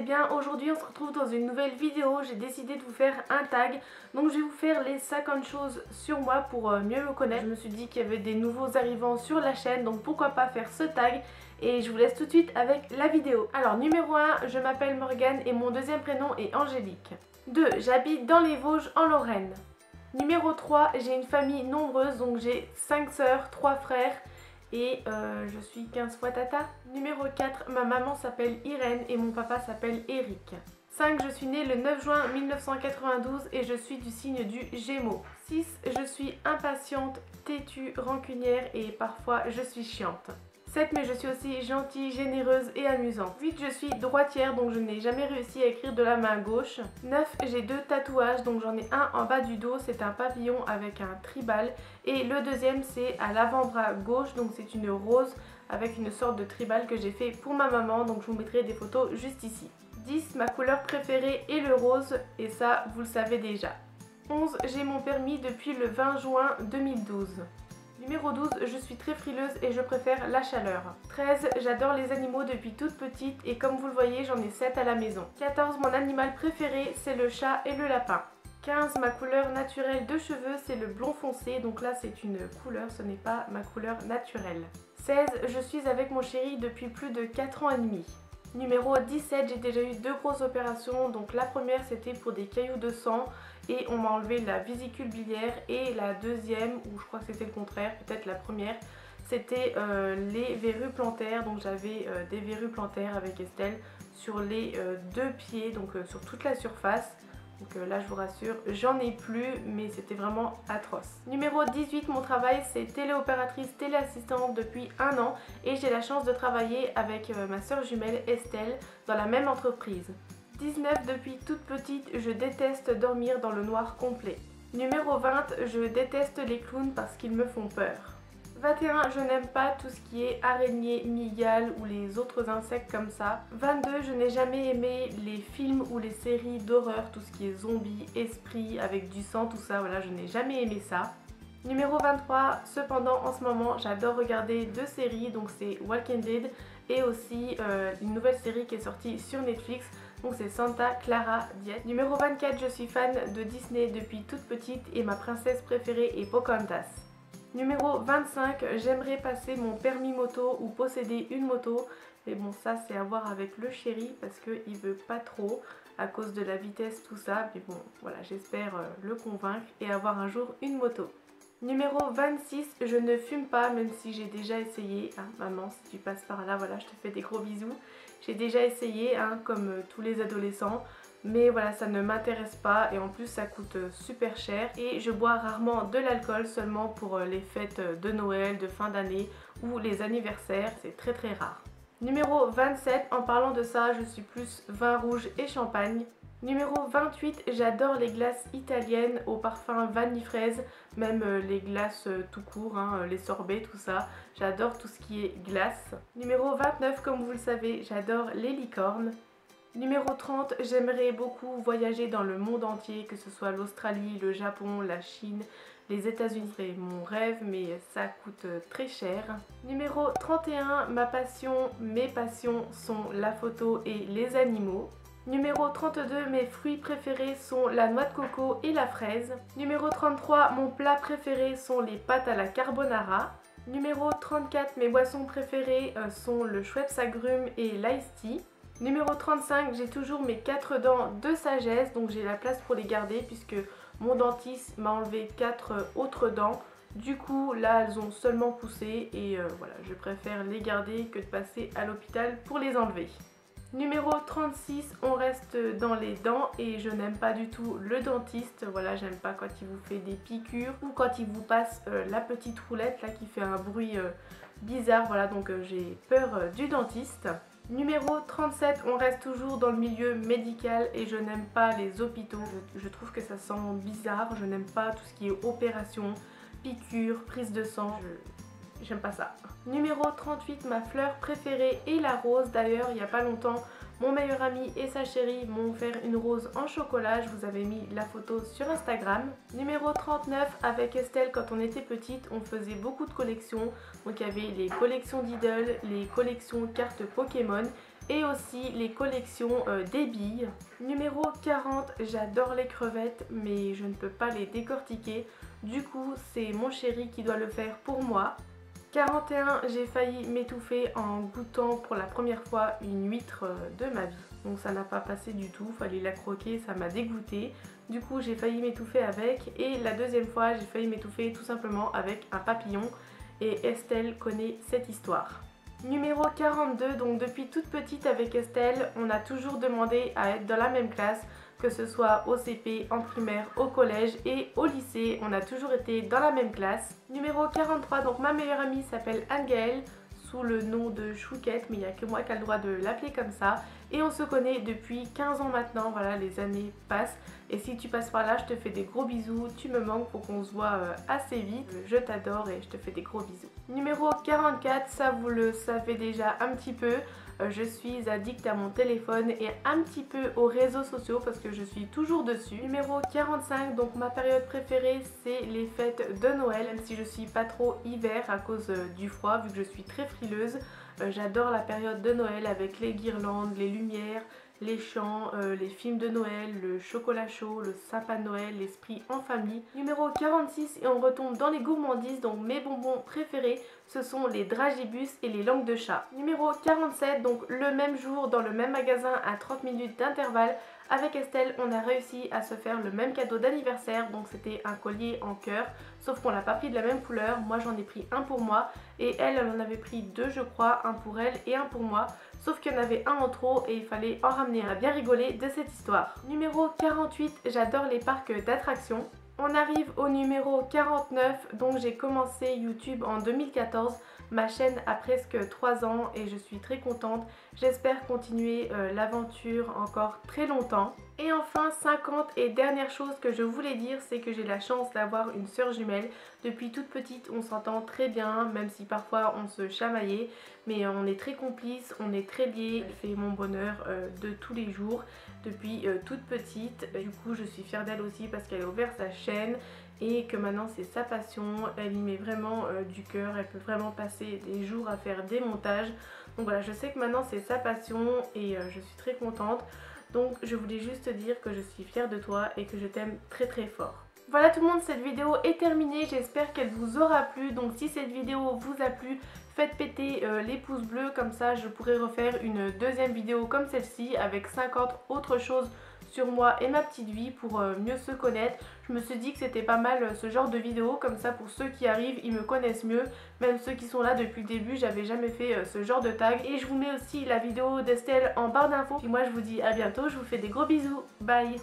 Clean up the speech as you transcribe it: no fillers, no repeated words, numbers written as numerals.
bien, aujourd'hui on se retrouve dans une nouvelle vidéo. J'ai décidé de vous faire un tag. Donc je vais vous faire les 50 choses sur moi pour mieux me connaître. Je me suis dit qu'il y avait des nouveaux arrivants sur la chaîne, donc pourquoi pas faire ce tag. Et je vous laisse tout de suite avec la vidéo. Alors numéro 1, je m'appelle Morgane et mon deuxième prénom est Angélique. 2, j'habite dans les Vosges en Lorraine. Numéro 3, j'ai une famille nombreuse, donc j'ai 5 sœurs, 3 frères. Et je suis 15 fois tata. Numéro 4, ma maman s'appelle Irène et mon papa s'appelle Eric. 5, je suis née le 9 juin 1992 et je suis du signe du Gémeaux. 6, je suis impatiente, têtue, rancunière et parfois je suis chiante. 7, mais je suis aussi gentille, généreuse et amusante. 8, je suis droitière, donc je n'ai jamais réussi à écrire de la main gauche. 9, j'ai 2 tatouages, donc j'en ai un en bas du dos, c'est un papillon avec un tribal. Et le deuxième, c'est à l'avant-bras gauche, donc c'est une rose avec une sorte de tribal que j'ai fait pour ma maman, donc je vous mettrai des photos juste ici. 10, ma couleur préférée est le rose, et ça, vous le savez déjà. 11, j'ai mon permis depuis le 20 juin 2012. Numéro 12, je suis très frileuse et je préfère la chaleur. 13, j'adore les animaux depuis toute petite et comme vous le voyez, j'en ai 7 à la maison. 14, mon animal préféré, c'est le chat et le lapin. 15, ma couleur naturelle de cheveux, c'est le blond foncé, donc là c'est une couleur, ce n'est pas ma couleur naturelle. 16, je suis avec mon chéri depuis plus de 4 ans et demi. Numéro 17, j'ai déjà eu 2 grosses opérations, donc la première c'était pour des cailloux de sang et on m'a enlevé la vésicule biliaire, et la deuxième, ou je crois que c'était le contraire, peut-être la première, c'était les verrues plantaires. Donc j'avais des verrues plantaires avec Estelle sur les 2 pieds, donc sur toute la surface. Donc là je vous rassure, j'en ai plus, mais c'était vraiment atroce. Numéro 18, mon travail c'est téléopératrice, téléassistante depuis 1 an et j'ai la chance de travailler avec ma soeur jumelle Estelle dans la même entreprise. 19, depuis toute petite, je déteste dormir dans le noir complet. Numéro 20, je déteste les clowns parce qu'ils me font peur. 21, je n'aime pas tout ce qui est araignées, mygales ou les autres insectes comme ça. 22, je n'ai jamais aimé les films ou les séries d'horreur, tout ce qui est zombies, esprits, avec du sang, tout ça, voilà, je n'ai jamais aimé ça. Numéro 23, cependant en ce moment j'adore regarder 2 séries, donc c'est Walking Dead et aussi une nouvelle série qui est sortie sur Netflix, donc c'est Santa Clara Diet. Numéro 24, je suis fan de Disney depuis toute petite et ma princesse préférée est Pocahontas. Numéro 25, j'aimerais passer mon permis moto ou posséder une moto, mais bon ça c'est à voir avec le chéri parce qu'il veut pas trop à cause de la vitesse tout ça, mais bon voilà, j'espère le convaincre et avoir un jour une moto. Numéro 26, je ne fume pas même si j'ai déjà essayé. Hein, maman, si tu passes par là, voilà, je te fais des gros bisous. J'ai déjà essayé, hein, comme tous les adolescents, mais voilà, ça ne m'intéresse pas et en plus ça coûte super cher. Et je bois rarement de l'alcool, seulement pour les fêtes de Noël, de fin d'année ou les anniversaires, c'est très très rare. Numéro 27, en parlant de ça, je suis plus vin rouge et champagne. Numéro 28, j'adore les glaces italiennes au parfum vanille fraise, même les glaces tout court, hein, les sorbets, tout ça. J'adore tout ce qui est glace. Numéro 29, comme vous le savez, j'adore les licornes. Numéro 30, j'aimerais beaucoup voyager dans le monde entier, que ce soit l'Australie, le Japon, la Chine, les États-Unis. C'est mon rêve, mais ça coûte très cher. Numéro 31, ma passion, mes passions sont la photo et les animaux. Numéro 32, mes fruits préférés sont la noix de coco et la fraise. Numéro 33, mon plat préféré sont les pâtes à la carbonara. Numéro 34, mes boissons préférées sont le Schweppes agrumes et l'ice tea. Numéro 35, j'ai toujours mes 4 dents de sagesse, donc j'ai la place pour les garder puisque mon dentiste m'a enlevé 4 autres dents. Du coup, là, elles ont seulement poussé et voilà, je préfère les garder que de passer à l'hôpital pour les enlever. Numéro 36, on reste dans les dents et je n'aime pas du tout le dentiste. Voilà, j'aime pas quand il vous fait des piqûres ou quand il vous passe la petite roulette là qui fait un bruit bizarre. Voilà, donc j'ai peur du dentiste. Numéro 37, on reste toujours dans le milieu médical et je n'aime pas les hôpitaux. Je trouve que ça sent bizarre, je n'aime pas tout ce qui est opération, piqûre, prise de sang. J'aime pas ça. Numéro 38, ma fleur préférée est la rose. D'ailleurs, il n'y a pas longtemps, mon meilleur ami et sa chérie m'ont offert une rose en chocolat. Je vous avais mis la photo sur Instagram. Numéro 39, avec Estelle, quand on était petite, on faisait beaucoup de collections. Donc il y avait les collections d'Idol, les collections cartes Pokémon. et aussi les collections des billes. Numéro 40, j'adore les crevettes mais je ne peux pas les décortiquer. Du coup, c'est mon chéri qui doit le faire pour moi. 41, j'ai failli m'étouffer en goûtant pour la première fois une huître de ma vie. Donc ça n'a pas passé du tout, fallait la croquer, ça m'a dégoûté. Du coup j'ai failli m'étouffer avec, et la deuxième fois j'ai failli m'étouffer tout simplement avec un papillon, et Estelle connaît cette histoire. Numéro 42, donc depuis toute petite avec Estelle, on a toujours demandé à être dans la même classe, que ce soit au CP, en primaire, au collège et au lycée, on a toujours été dans la même classe. Numéro 43, donc ma meilleure amie s'appelle Anne-Gaëlle, sous le nom de Chouquette, mais il n'y a que moi qui a le droit de l'appeler comme ça. Et on se connaît depuis 15 ans maintenant, voilà, les années passent. Et si tu passes par là, je te fais des gros bisous, tu me manques, pour qu'on se voit assez vite. Je t'adore et je te fais des gros bisous. Numéro 44, ça vous le savez déjà un petit peu. Je suis addict à mon téléphone et un petit peu aux réseaux sociaux parce que je suis toujours dessus. Numéro 45, donc ma période préférée c'est les fêtes de Noël, même si je suis pas trop hiver à cause du froid vu que je suis très frileuse. J'adore la période de Noël avec les guirlandes, les lumières, les chants, les films de Noël, le chocolat chaud, le sapin de Noël, l'esprit en famille. Numéro 46, et on retombe dans les gourmandises, donc mes bonbons préférés ce sont les dragibus et les langues de chat. Numéro 47, donc le même jour dans le même magasin à 30 minutes d'intervalle, avec Estelle on a réussi à se faire le même cadeau d'anniversaire, donc c'était un collier en cœur, sauf qu'on l'a pas pris de la même couleur. Moi j'en ai pris un pour moi et elle en avait pris deux je crois, un pour elle et un pour moi, sauf qu'il y en avait un en trop et il fallait en ramener un. On a bien rigolé de cette histoire. Numéro 48, j'adore les parcs d'attractions. On arrive au numéro 49, donc j'ai commencé YouTube en 2014. Ma chaîne a presque 3 ans et je suis très contente. J'espère continuer l'aventure encore très longtemps. Et enfin 50, et dernière chose que je voulais dire, c'est que j'ai la chance d'avoir une sœur jumelle. Depuis toute petite on s'entend très bien, même si parfois on se chamaillait, mais on est très complices, on est très liés. Elle fait mon bonheur de tous les jours depuis toute petite. Du coup je suis fière d'elle aussi parce qu'elle a ouvert sa chaîne et que maintenant c'est sa passion. Elle y met vraiment du cœur, elle peut vraiment passer des jours à faire des montages. Donc voilà, je sais que maintenant c'est sa passion et je suis très contente. Donc je voulais juste te dire que je suis fière de toi et que je t'aime très très fort. Voilà tout le monde, cette vidéo est terminée, j'espère qu'elle vous aura plu. Donc si cette vidéo vous a plu, faites péter les pouces bleus, comme ça je pourrai refaire une deuxième vidéo comme celle-ci avec 50 autres choses sur moi et ma petite vie pour mieux se connaître. Je me suis dit que c'était pas mal ce genre de vidéo, comme ça pour ceux qui arrivent ils me connaissent mieux, même ceux qui sont là depuis le début. J'avais jamais fait ce genre de tag. Et je vous mets aussi la vidéo d'Estelle en barre d'infos. Et moi je vous dis à bientôt, je vous fais des gros bisous, bye.